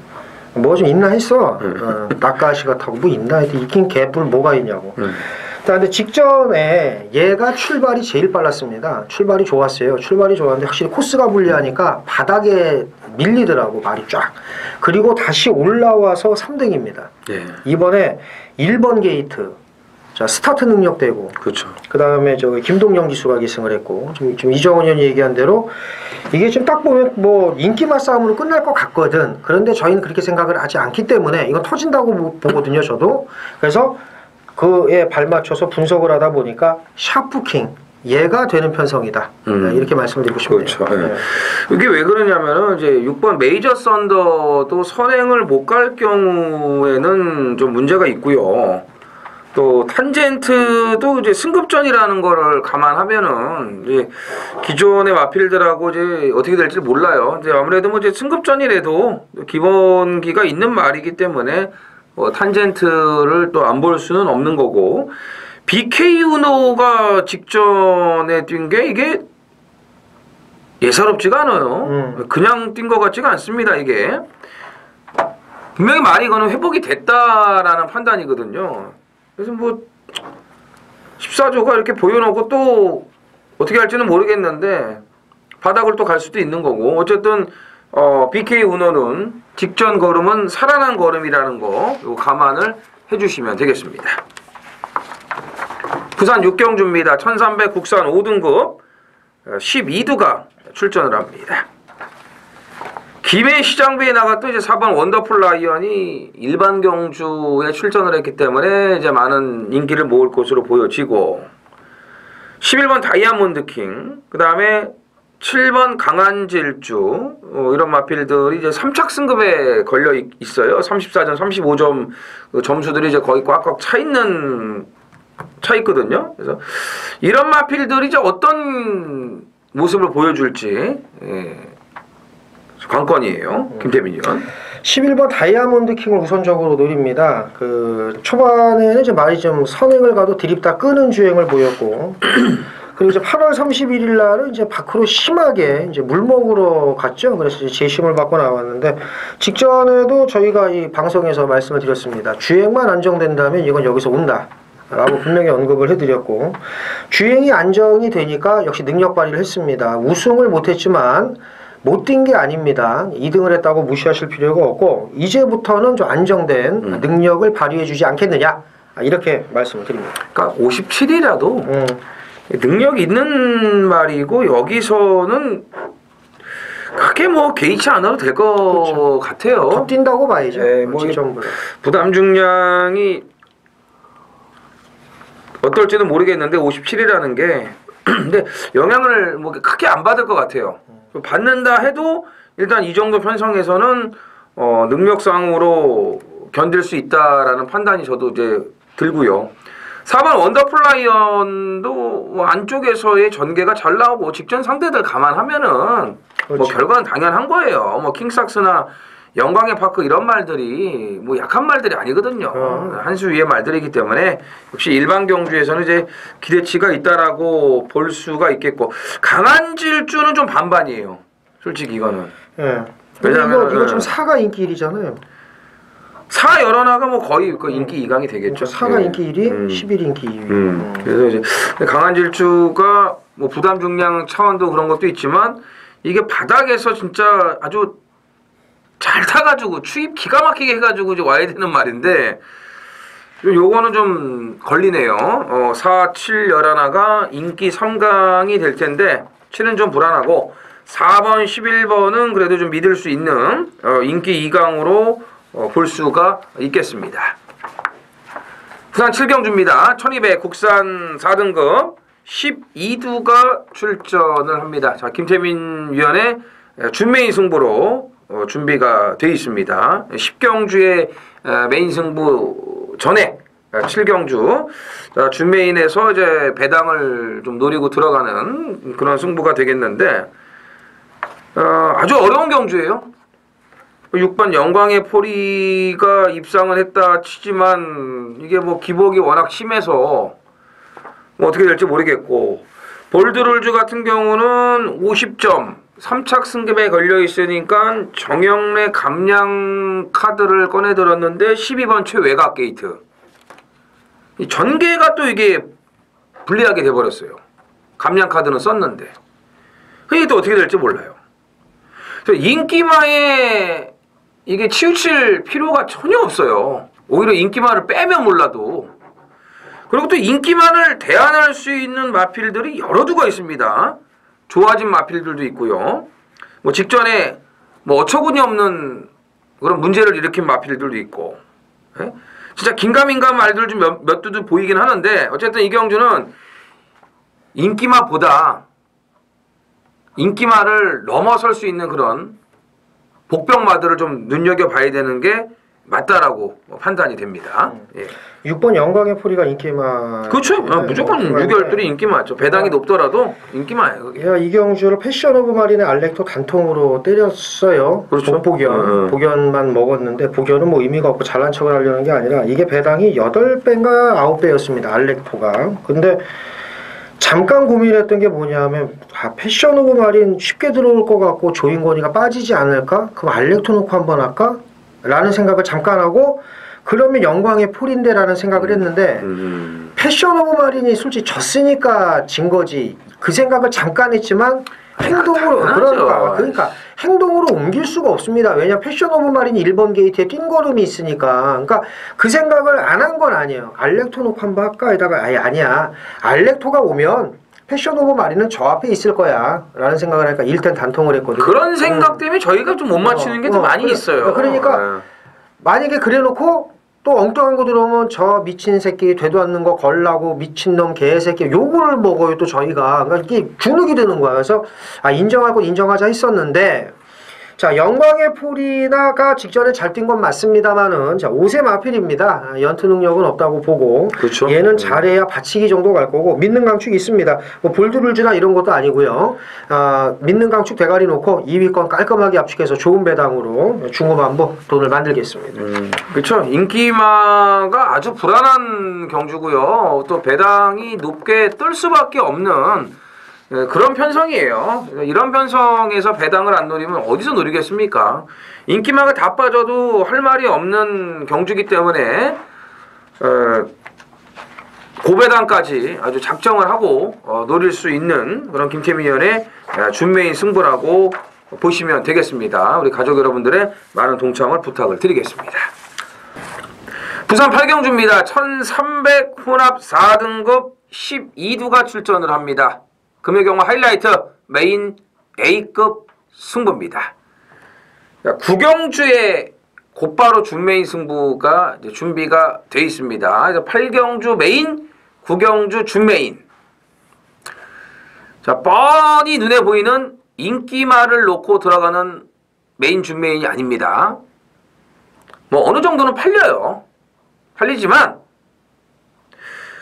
뭐 좀 있나 했어. 낙가시가 타고 뭐 있나 했더니 있긴 개뿔 뭐가 있냐고. 근데 직전에 얘가 출발이 제일 빨랐습니다. 출발이 좋았어요. 출발이 좋았는데 확실히 코스가 불리하니까 바닥에 밀리더라고, 말이 쫙. 그리고 다시 올라와서 3등입니다. 예. 이번에 1번 게이트. 자, 스타트 능력 되고. 그렇죠. 그 다음에 김동영 기수가 기승을 했고. 지금 이정원 의원이 얘기한 대로 이게 지금 딱 보면 뭐 인기마 싸움으로 끝날 것 같거든. 그런데 저희는 그렇게 생각을 하지 않기 때문에 이건 터진다고 보거든요, 저도. 그래서 그에 발맞춰서 분석을 하다 보니까 샤프킹 얘가 되는 편성이다. 이렇게 말씀드리고 싶네요. 그렇죠. 네. 이게 왜 그러냐면은 이제 6번 메이저 썬더도 선행을 못 갈 경우에는 좀 문제가 있고요. 또 탄젠트도 이제 승급전이라는 거를 감안하면은 이제 기존의 마필들하고 이제 어떻게 될지 몰라요. 이제 아무래도 뭐 이제 승급전이라도 기본기가 있는 말이기 때문에 탄젠트를 또 안 볼 수는 없는 거고, BK 우노가 직전에 뛴 게 이게 예사롭지가 않아요. 그냥 뛴 것 같지가 않습니다. 이게 분명히 말이 이거는 회복이 됐다라는 판단이거든요. 그래서 뭐 14조가 이렇게 보여놓고 또 어떻게 할지는 모르겠는데 바닥을 또 갈 수도 있는 거고, 어쨌든 BK 우노는 직전 걸음은 살아난 걸음이라는 거 이거 감안을 해주시면 되겠습니다. 부산 육경주입니다. 1300 국산 5등급 12두가 출전을 합니다. 김해 시장배에 나갔던 이제 4번 원더풀 라이언이 일반 경주에 출전을 했기 때문에 이제 많은 인기를 모을 것으로 보여지고, 11번 다이아몬드 킹, 그 다음에 7번 강한 질주, 이런 마필들이 이제 3착 승급에 걸려 있어요. 34점, 35점 그 점수들이 이제 거의 꽉꽉 차 있거든요. 그래서 이런 마필들이 이제 어떤 모습을 보여줄지 관건이에요. 김태민 의원. 11번 다이아몬드 킹을 우선적으로 노립니다. 그 초반에는 이제 말이 좀 선행을 가도 드립다 끄는 주행을 보였고, 그리고 이제 8월 31일 날은 이제 밖으로 심하게 이제 물먹으러 갔죠. 그래서 이제 재심을 받고 나왔는데, 직전에도 저희가 이 방송에서 말씀을 드렸습니다. 주행만 안정된다면 이건 여기서 온다 라고 분명히 언급을 해드렸고, 주행이 안정이 되니까 역시 능력 발휘를 했습니다. 우승을 못했지만 못 뛴 게 아닙니다. 2등을 했다고 무시하실 필요가 없고, 이제부터는 좀 안정된 능력을 발휘해 주지 않겠느냐, 이렇게 말씀을 드립니다. 그러니까 57이라도 능력이 있는 말이고, 여기서는 크게 뭐 개의치 않아도 될 것 그렇죠. 같아요. 더 뛴다고 봐야죠. 네, 뭐 부담 중량이 어떨지는 모르겠는데 57이라는 게 근데 영향을 뭐 크게 안 받을 것 같아요. 받는다 해도 일단 이 정도 편성에서는 능력상으로 견딜 수 있다라는 판단이 저도 이제 들고요. 4번 원더풀라이언도 뭐 안쪽에서의 전개가 잘 나오고 직전 상대들 감안하면은 그렇죠. 뭐 결과는 당연한 거예요. 뭐 킹삭스나 영광의 파크 이런 말들이 뭐 약한 말들이 아니거든요. 한 수 위의 말들이기 때문에 역시 일반 경주에서는 이제 기대치가 있다라고 볼 수가 있겠고, 강한 질주는 좀 반반이에요. 솔직히 이거는. 네. 왜냐면 이거 지금 4가 인기 1이잖아요. 사 열하나가 뭐 거의 그 인기 2강이 되겠죠. 4가 인기 1위, 11 인기 2위. 그래서 이제 강한 질주가 뭐 부담 중량 차원도 그런 것도 있지만 이게 바닥에서 진짜 아주 잘 타가지고 추입 기가 막히게 해가지고 이제 와야 되는 말인데 요거는 좀 걸리네요. 4, 7 열하나가 인기 3강이 될 텐데 7은 좀 불안하고 4번, 11번은 그래도 좀 믿을 수 있는 인기 2강으로 볼 수가 있겠습니다. 부산 7경주입니다. 1200 국산 4등급 12두가 출전을 합니다. 자, 김태민 위원의 준메인 승부로 준비가 되어 있습니다. 10경주의 메인 승부 전에 7경주 준메인에서 이제 배당을 좀 노리고 들어가는 그런 승부가 되겠는데 아주 어려운 경주예요. 6번 영광의 포리가 입상을 했다 치지만 이게 뭐 기복이 워낙 심해서 뭐 어떻게 될지 모르겠고 볼드룰즈 같은 경우는 50점 3착 승급에 걸려 있으니까 정영래 감량 카드를 꺼내 들었는데 12번 최외곽 게이트 이 전개가 또 이게 불리하게 돼버렸어요. 감량 카드는 썼는데 이게 또 어떻게 될지 몰라요. 그래서 인기마에 이게 치우칠 필요가 전혀 없어요. 오히려 인기마를 빼면 몰라도. 그리고 또 인기만을 대안할 수 있는 마필들이 여러 두가 있습니다. 좋아진 마필들도 있고요. 뭐 직전에 뭐 어처구니 없는 그런 문제를 일으킨 마필들도 있고. 예? 진짜 긴가민가 말들 좀 몇 두도 보이긴 하는데 어쨌든 이 경주는 인기마보다 인기마를 넘어설 수 있는 그런 복병마들을 좀 눈여겨봐야 되는 게 맞다라고 판단이 됩니다. 예. 6번 영광의 포리가 인기마. 그렇죠. 무조건 6열들이 인기마죠. 배당이 높더라도 인기마예요. 이 경주를 패션 오브 마린의 알렉토 단통으로 때렸어요. 그렇죠. 복연만 먹었는데 복연은 뭐 의미가 없고 잘난 척을 하려는 게 아니라 이게 배당이 8배인가 9배였습니다. 알렉토가. 근데 잠깐 고민했던 게 뭐냐면 패션 오브 마린 쉽게 들어올 것 같고 조인권이가 빠지지 않을까? 그럼 알렉토 놓고 한번 할까? 라는 생각을 잠깐 하고 그러면 영광의 폴인데 라는 생각을 했는데 패션 오브 마린이 솔직히 졌으니까 진 거지 그 생각을 잠깐 했지만 행동으로 그러니까 행동으로 옮길 수가 없습니다. 왜냐 패션 오브 마린이 1번 게이트에 뛴걸음이 있으니까 그러니까 그 생각을 안 한 건 아니에요. 알렉토 놓고 한번 할까? 하다가 아니야 알렉토가 오면 패션 오브 마린은 저 앞에 있을 거야 라는 생각을 하니까 일단 단통을 했거든요. 그런 생각 때문에 저희가 좀 못 맞추는 게 더 많이 있어요. 그러니까 만약에 그래놓고 또 엉뚱한 거 들어오면 저 미친 새끼 되도 않는 거 걸라고 미친놈 개새끼 요거를 먹어요 또 저희가. 그러니까 이게 주눅이 드는 거야. 그래서 인정할 건 인정하자 했었는데 자 영광의 포리나가 직전에 잘 뛴 건 맞습니다만은 자 5세 마필입니다. 연투 능력은 없다고 보고 그렇죠. 얘는 잘해야 받치기 정도 갈 거고 믿는 강축이 있습니다. 뭐 볼드룰즈나 이런 것도 아니고요. 믿는 강축 대가리 놓고 2위권 깔끔하게 압축해서 좋은 배당으로 중후반부 돈을 만들겠습니다. 그렇죠. 인기마가 아주 불안한 경주고요. 또 배당이 높게 뜰 수밖에 없는 그런 편성이에요. 이런 편성에서 배당을 안 노리면 어디서 노리겠습니까? 인기마가 다 빠져도 할 말이 없는 경주기 때문에 고배당까지 아주 작정을 하고 노릴 수 있는 그런 김태민 위원의 준메인 승부라고 보시면 되겠습니다. 우리 가족 여러분들의 많은 동참을 부탁을 드리겠습니다. 부산 8경주입니다. 1300 혼합 4등급 12두가 출전을 합니다. 금요 경마 하이라이트 메인 A급 승부입니다. 9경주에 곧바로 준메인 승부가 이제 준비가 되어 있습니다. 그래서 8경주 메인, 9경주 준메인. 자, 뻔히 눈에 보이는 인기마를 놓고 들어가는 메인 준메인이 아닙니다. 뭐 어느 정도는 팔려요. 팔리지만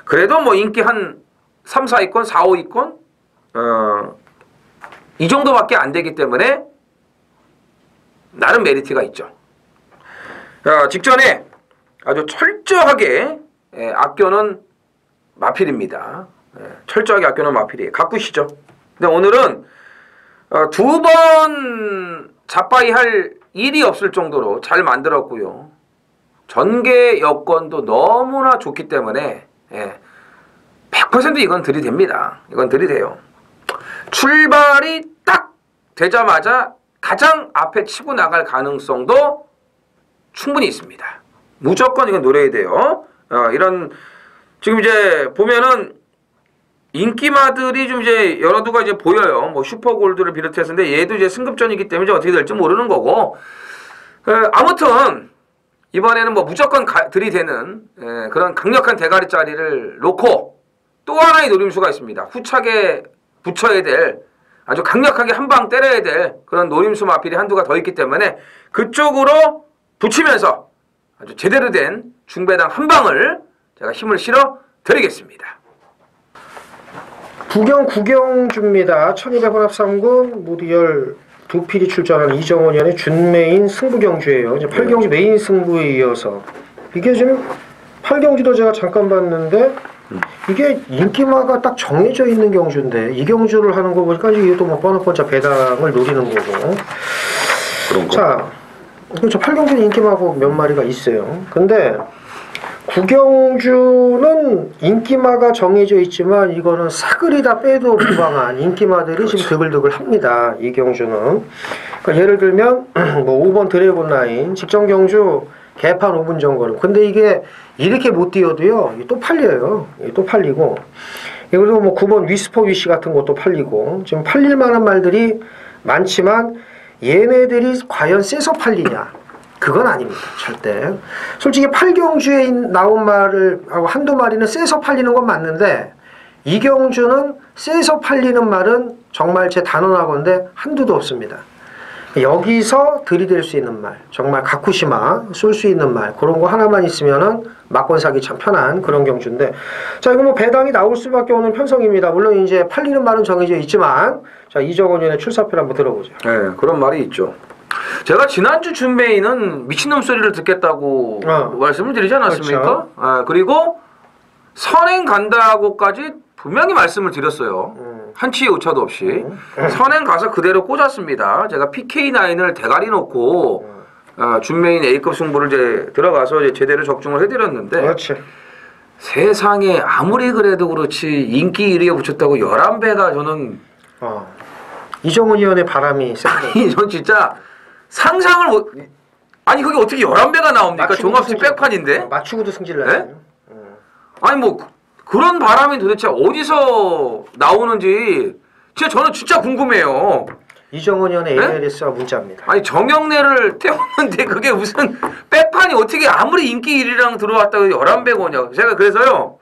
그래도 뭐 인기 한 3, 4위권, 4, 5위권 이 정도밖에 안 되기 때문에 나름 메리트가 있죠. 직전에 아주 철저하게 아껴놓은 마필입니다. 철저하게 아껴놓은 마필이에요. 가꾸시죠. 근데 오늘은 2번 잡바이 할 일이 없을 정도로 잘 만들었고요. 전개 여건도 너무나 좋기 때문에 100% 이건 들이댑니다. 이건 들이대요. 출발이 딱 되자마자 가장 앞에 치고 나갈 가능성도 충분히 있습니다. 무조건 이건 노려야 돼요. 이런 지금 이제 보면은 인기마들이 좀 이제 여러 두가 이제 보여요. 뭐 슈퍼골드를 비롯해서인데 얘도 이제 승급전이기 때문에 어떻게 될지 모르는 거고. 아무튼 이번에는 뭐 무조건 들이대는 그런 강력한 대가리짜리를 놓고 또 하나의 노림수가 있습니다. 후차게 붙여야 될 아주 강력하게 한 방 때려야 될 그런 노림수 마필이 한두가 더 있기 때문에 그쪽으로 붙이면서 아주 제대로 된 중배당 한 방을 제가 힘을 실어 드리겠습니다. 구경줍니다. 1200원 합3군 모두 12필이 출전하는 이정원 위원의 준메인 승부경주예요. 이제 8경주 메인 승부에 이어서 이게 지금 8경주도 제가 잠깐 봤는데 이게 인기마가 딱 정해져 있는 경주인데 이 경주를 하는 거 보니까 이것도 뭐 뻔뻔짜 배당을 노리는 거고. 자, 그렇죠. 8경주는 인기마고 몇 마리가 있어요. 근데 9경주는 인기마가 정해져 있지만 이거는 사글이 다 빼도 무방한 인기마들이 그렇죠. 지금 드글드글 합니다. 이 경주는. 그러니까 예를 들면 뭐 5번 드래곤 라인 직전 경주 개판 5분 정거름. 근데 이게 이렇게 못 뛰어도요. 또 팔려요. 또 팔리고. 그리고 뭐 9번 위스퍼 위시 같은 것도 팔리고. 지금 팔릴 만한 말들이 많지만 얘네들이 과연 세서 팔리냐? 그건 아닙니다. 절대. 솔직히 8경주에 나온 말을 하고 한두 마리는 세서 팔리는 건 맞는데 이 경주는 세서 팔리는 말은 정말 제 단언하건대 한두도 없습니다. 여기서 들이댈 수 있는 말, 정말 가쿠시마 쏠 수 있는 말 그런 거 하나만 있으면은 막권 사기 참 편한 그런 경주인데 자 이거 뭐 배당이 나올 수밖에 없는 편성입니다. 물론 이제 팔리는 말은 정해져 있지만 자 이정원 위원의 출사표를 한번 들어보죠. 네, 그런 말이 있죠. 제가 지난주 준메이는 미친놈 소리를 듣겠다고 말씀을 드리지 않았습니까? 그렇죠. 그리고 선행 간다고까지 분명히 말씀을 드렸어요. 한치의 오차도 없이. 선행 가서 그대로 꽂았습니다. 제가 PK9을 대가리 놓고 준메인 A급 승부를 이제 들어가서 이제 제대로 적중을 해드렸는데 그렇지. 세상에 아무리 그래도 그렇지 인기 1위에 붙였다고 11배가 저는 이정원 위원의 바람이 아니 전 진짜 상상을 못 아니 그게 어떻게 11배가 나옵니까? 종합수 백판인데? 맞추고도 승질나요. 네? 아니 뭐 그런 바람이 도대체 어디서 나오는지 진짜 저는 진짜 궁금해요. 이정원 위원의 네? ALS가 문자입니다. 아니 정영래를 태웠는데 그게 무슨 백판이 어떻게 아무리 인기 1위랑 들어왔다고 11배가 오냐고. 제가 그래서요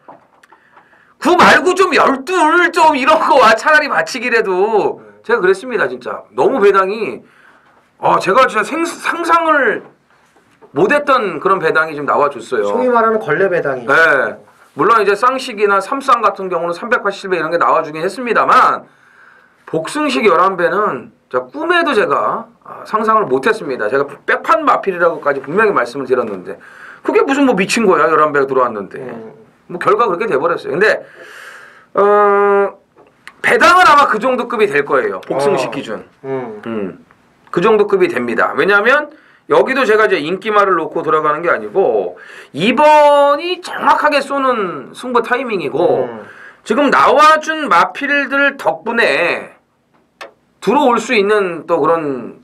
9 말고 좀 12를 좀 이런 거 차라리 맞히기라도 제가 그랬습니다. 진짜 너무 배당이 제가 진짜 상상을 못했던 그런 배당이 지금 나와줬어요. 소위 말하는 걸레 배당이죠. 네. 물론 이제 쌍식이나 삼쌍 같은 경우는 380배 이런 게 나와주긴 했습니다만 복승식 11배는 꿈에도 제가 상상을 못했습니다. 제가 백판 마필이라고까지 분명히 말씀을 드렸는데 그게 무슨 뭐 미친 거야 11배가 들어왔는데 뭐 결과 그렇게 돼버렸어요. 근데 배당은 아마 그 정도 급이 될 거예요. 복승식 기준. 그 정도 급이 됩니다. 왜냐하면 여기도 제가 이제 인기말을 놓고 들어가는 게 아니고 2번이 정확하게 쏘는 승부 타이밍이고 지금 나와준 마필들 덕분에 들어올 수 있는 또 그런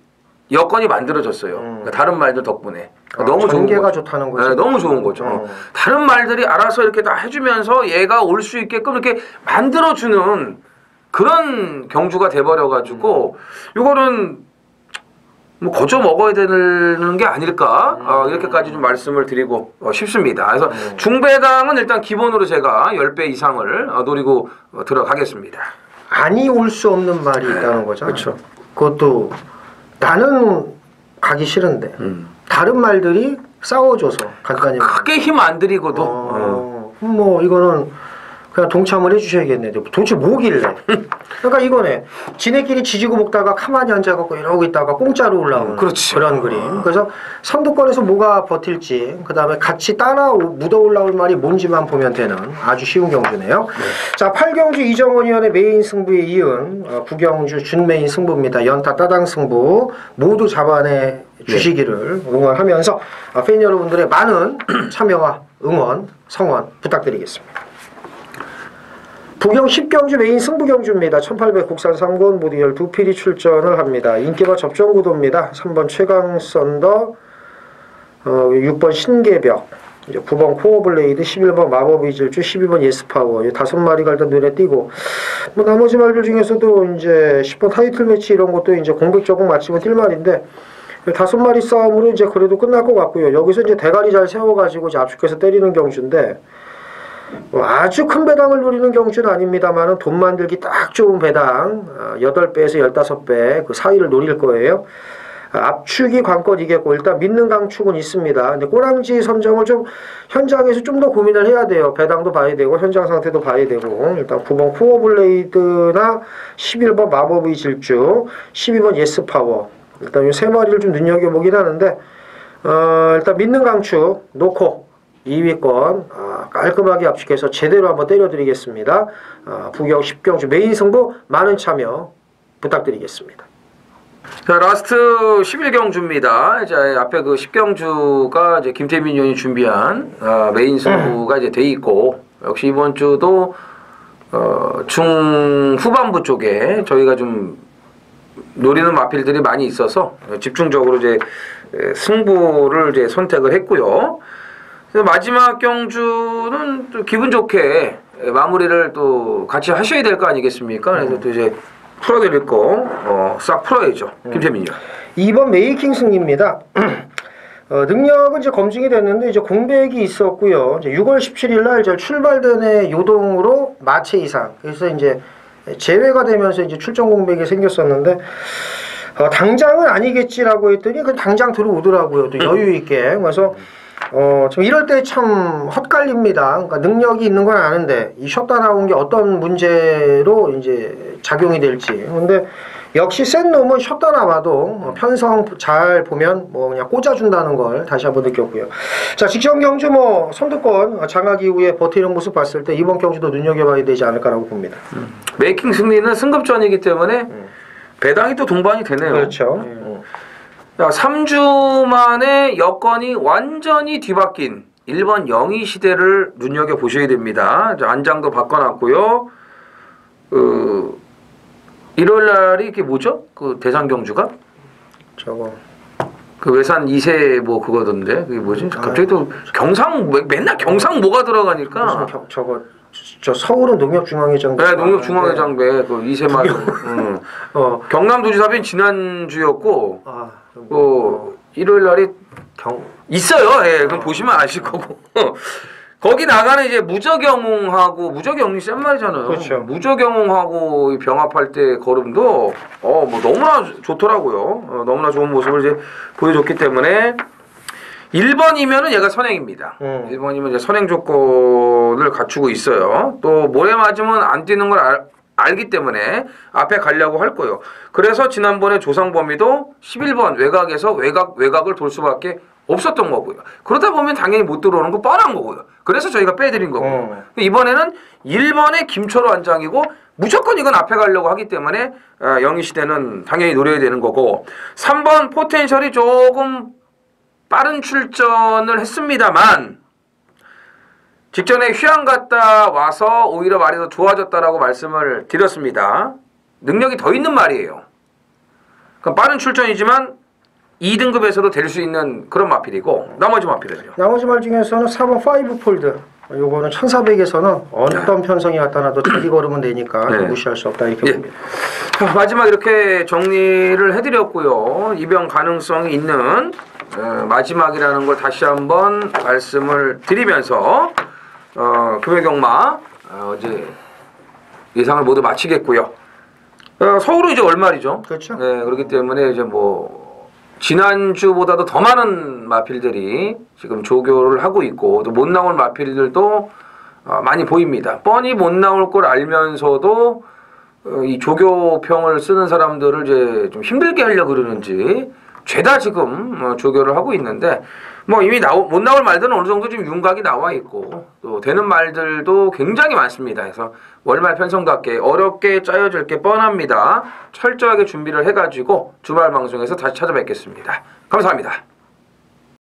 여건이 만들어졌어요. 그러니까 다른 말들 덕분에. 너무 좋은 거죠. 좋다는 거죠. 네, 너무 좋은 거죠. 다른 말들이 알아서 이렇게 다 해주면서 얘가 올 수 있게끔 이렇게 만들어주는 그런 경주가 돼버려가지고 이거는 뭐 거저 먹어야 되는 게 아닐까 이렇게까지 좀 말씀을 드리고 싶습니다. 그래서 중배당은 일단 기본으로 제가 10배 이상을 노리고 들어가겠습니다. 아니 올 수 없는 말이 있다는 거죠. 그렇죠. 그것도 나는 가기 싫은데 다른 말들이 싸워줘서 간단히 크게 힘 안 들이고도 뭐 이거는 그냥 동참을 해주셔야겠네. 도대체 뭐길래? 그러니까 이거네. 지네끼리 지지고 먹다가 가만히 앉아갖고 이러고 있다가 공짜로 올라오는 그런 그림. 그래서 선두권에서 뭐가 버틸지 그 다음에 같이 따라 묻어 올라올 말이 뭔지만 보면 되는 아주 쉬운 경주네요. 자, 8경주 이정원 위원의 메인 승부에 이은 9경주 준메인 승부입니다. 연타 따당 승부 모두 잡아내 주시기를 응원하면서 팬 여러분들의 많은 참여와 응원, 성원 부탁드리겠습니다. 부경 10경주 메인 승부경주입니다. 1800 국산 3권 모두 12필이 출전을 합니다. 인기마 접전구도입니다. 3번 최강 썬더, 6번 신계벽, 이제 9번 코어블레이드, 11번 마법의 질주, 12번 예스파워, 5마리가 일단 눈에 띄고, 뭐 나머지 말들 중에서도 이제 10번 타이틀 매치 이런 것도 이제 공백 적응 맞추면 뛸 말인데, 5마리 싸움으로 이제 그래도 끝날 것 같고요. 여기서 이제 대가리 잘 세워가지고 이제 압축해서 때리는 경주인데, 뭐 아주 큰 배당을 노리는 경주는 아닙니다만은 돈 만들기 딱 좋은 배당, 8배에서 15배 그 사이를 노릴 거예요. 압축이 관건이겠고 일단 믿는 강축은 있습니다. 근데 꼬랑지 선정을 좀 현장에서 좀 더 고민을 해야 돼요. 배당도 봐야 되고 현장 상태도 봐야 되고 일단 9번 코어블레이드나 11번 마법의 질주, 12번 예스파워 일단 이 3마리를 좀 눈여겨보긴 하는데 일단 믿는 강축 놓고 2위권 깔끔하게 압축해서 제대로 한번 때려드리겠습니다. 부경 10경주 메인 승부 많은 참여 부탁드리겠습니다. 자, 라스트 11경주입니다. 이제 앞에 그 10경주가 이제 김태민 의원이 준비한 메인 승부가 이제 돼 있고, 역시 이번 주도 중후반부 쪽에 저희가 좀 노리는 마필들이 많이 있어서 집중적으로 이제 승부를 이제 선택을 했고요. 그래서 마지막 경주는 또 기분 좋게 마무리를 또 같이 하셔야 될 거 아니겠습니까? 그래서 또 이제 풀어드릴 거 싹 풀어야죠. 김태민이요. 2번 메이킹 승리입니다. 능력은 이제 검증이 됐는데 이제 공백이 있었고요. 이제 6월 17일 날 이제 출발전의 요동으로 마체 이상. 그래서 이제 제외가 되면서 이제 출전 공백이 생겼었는데 당장은 아니겠지라고 했더니 그 당장 들어오더라고요. 또 여유 있게. 그래서 좀 이럴 때 참 헛갈립니다. 그러니까 능력이 있는 건 아는데 이 쉬었다 나온 게 어떤 문제로 이제 작용이 될지. 근데 역시 센 놈은 쉬었다 나와도 편성 잘 보면 뭐 그냥 꽂아준다는 걸 다시 한번 느꼈고요. 자, 직전 경주 뭐 선두권 장악 이후에 버티는 모습 봤을 때 이번 경주도 눈여겨봐야 되지 않을까라고 봅니다. 메이킹 승리는 승급전이기 때문에 배당이 또 동반이 되네요. 그렇죠. 자, 3주 만에 여건이 완전히 뒤바뀐 1번 영희 시대를 눈여겨보셔야 됩니다. 안장도 바꿔놨고요. 1월 날이 이게 뭐죠? 그 대상경주가? 저거. 그 외산 2세 뭐 그거던데. 그게 뭐지? 갑자기 또 경상, 맨날 경상 뭐가 들어가니까. 저 서울은 농협중앙회장배. 네, 농협중앙회장배. 그 2세 말. 경남도지사변 지난주였고. 그 일요일 날이 있어요. 예, 그럼 보시면 아실 거고. 거기 나가는 이제 무적영웅하고 무적영웅이 센 말이잖아요. 그렇죠. 무적영웅하고 병합할 때 걸음도 뭐 너무나 좋더라고요. 너무나 좋은 모습을 이제 보여줬기 때문에 1번이면은 얘가 선행입니다. 1번이면 이제 선행 조건을 갖추고 있어요. 또 모래 맞으면 안 뛰는 걸 알기 때문에 앞에 가려고 할 거예요. 그래서 지난번에 조상범위도 11번 외곽에서 외곽을 돌 수밖에 없었던 거고요. 그러다 보면 당연히 못 들어오는 거 뻔한 거고요. 그래서 저희가 빼드린 거고요. 이번에는 1번에 김철호 안장이고 무조건 이건 앞에 가려고 하기 때문에 영희시대는 당연히 노려야 되는 거고 3번 포텐셜이 조금 빠른 출전을 했습니다만 직전에 휴양 갔다 와서 오히려 말이 더 좋아졌다라고 말씀을 드렸습니다. 능력이 더 있는 말이에요. 그럼 빠른 출전이지만 2등급에서도 될 수 있는 그런 마필이고 나머지 마필은요? 나머지 말 중에서는 4번 5폴드. 요거는 1400에서는 어떤 편성이 나타나도 자기 걸으면 되니까 무시할 수 없다 이렇게 봅니다. 마지막 이렇게 정리를 해드렸고요. 입영 가능성이 있는 마지막이라는 걸 다시 한번 말씀을 드리면서 금요경마 어제 예상을 모두 마치겠고요. 서울은 이제 월말이죠. 그렇죠. 네, 그렇기 때문에 이제 뭐 지난주보다도 더 많은 마필들이 지금 조교를 하고 있고 또 못 나올 마필들도 많이 보입니다. 뻔히 못 나올 걸 알면서도 이 조교평을 쓰는 사람들을 이제 좀 힘들게 하려고 그러는지 죄다 지금 조교를 하고 있는데 뭐 이미 못 나올 말들은 어느 정도 지금 윤곽이 나와 있고 또 되는 말들도 굉장히 많습니다. 그래서 월말 편성답게 어렵게 짜여질 게 뻔합니다. 철저하게 준비를 해가지고 주말 방송에서 다시 찾아뵙겠습니다. 감사합니다.